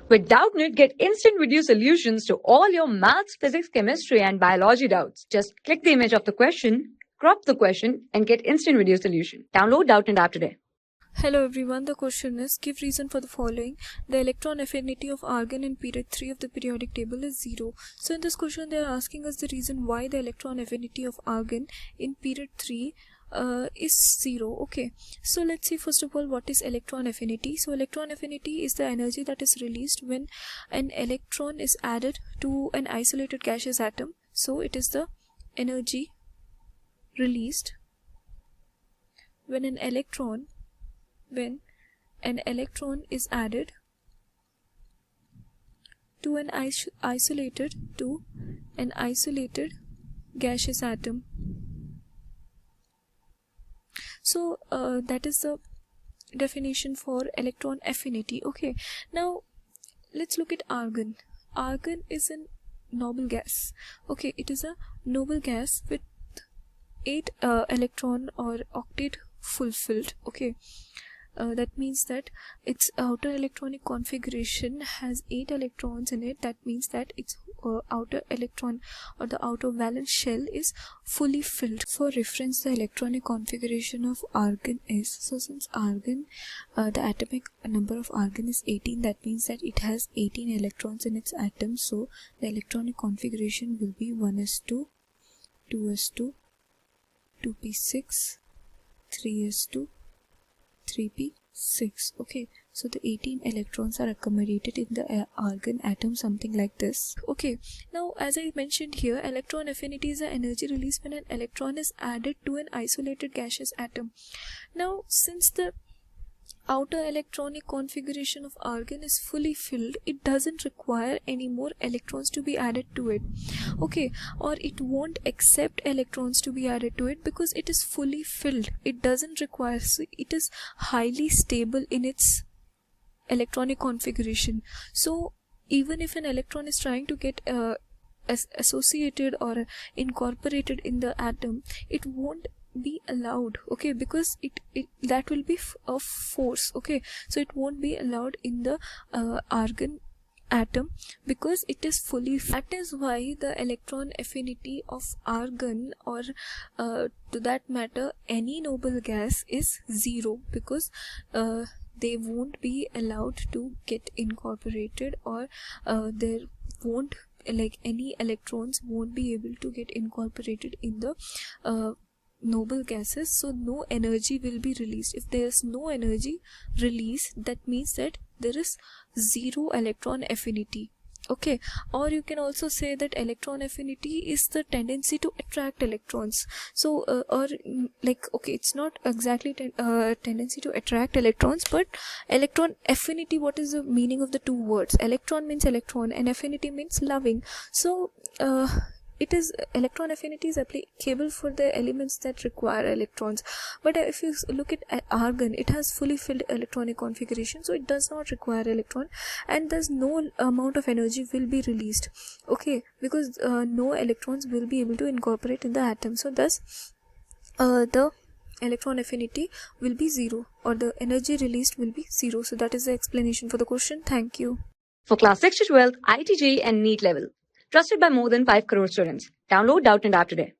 With Doubtnut, get instant video solutions to all your maths, physics, chemistry, and biology doubts. Just click the image of the question, crop the question, and get instant video solution. Download Doubtnut app today. Hello everyone, the question is, give reason for the following. The electron affinity of argon in period 3 of the periodic table is 0. So in this question they are asking us the reason why the electron affinity of argon in period 3 is 0. Okay, so let's see first of all what is electron affinity. So electron affinity is the energy that is released when an electron is added to an isolated gaseous atom. So it is the energy released when an electron is added to an isolated gaseous atom. So that is the definition for electron affinity. Okay, now let's look at argon. Argon is a noble gas. Okay, it is a noble gas with 8 electron or octet fulfilled. Okay, that means that its outer electronic configuration has 8 electrons in it. That means that its outer electron or the outer valence shell is fully filled. For reference, the electronic configuration of argon is, so since argon, the atomic number of argon is 18, that means that it has 18 electrons in its atom. So the electronic configuration will be 1s2, 2s2, 2p6, 3s2, 3p6. Okay, so the 18 electrons are accommodated in the argon atom, something like this. Okay, now as I mentioned here, electron affinity is the energy released when an electron is added to an isolated gaseous atom. Now since the outer electronic configuration of argon is fully filled, it doesn't require any more electrons to be added to it. Okay, or it won't accept electrons to be added to it because it is fully filled. It doesn't require, so it is highly stable in its electronic configuration. So even if an electron is trying to get associated or incorporated in the atom, it won't be allowed. Okay, because that will be of force. Okay, so it won't be allowed in the argon atom because it is fully. That is why the electron affinity of argon, or to that matter any noble gas, is 0, because they won't be allowed to get incorporated, or there won't, like, any electrons won't be able to get incorporated in the noble gases. So no energy will be released. If there is no energy release, that means that there is 0 electron affinity. Okay, or you can also say that electron affinity is the tendency to attract electrons. So okay, it's not exactly tendency to attract electrons, but electron affinity, what is the meaning of the two words? Electron means electron and affinity means loving. So it is, electron affinity is applicable for the elements that require electrons. But if you look at argon, it has fully filled electronic configuration, so it does not require electron, and thus no amount of energy will be released. Okay, because no electrons will be able to incorporate in the atom. So thus the electron affinity will be 0, or the energy released will be 0. So that is the explanation for the question. Thank you. For class 6 to 12, IIT JEE and NEET level. Trusted by more than 5 crore students. Download Doubtnut app today.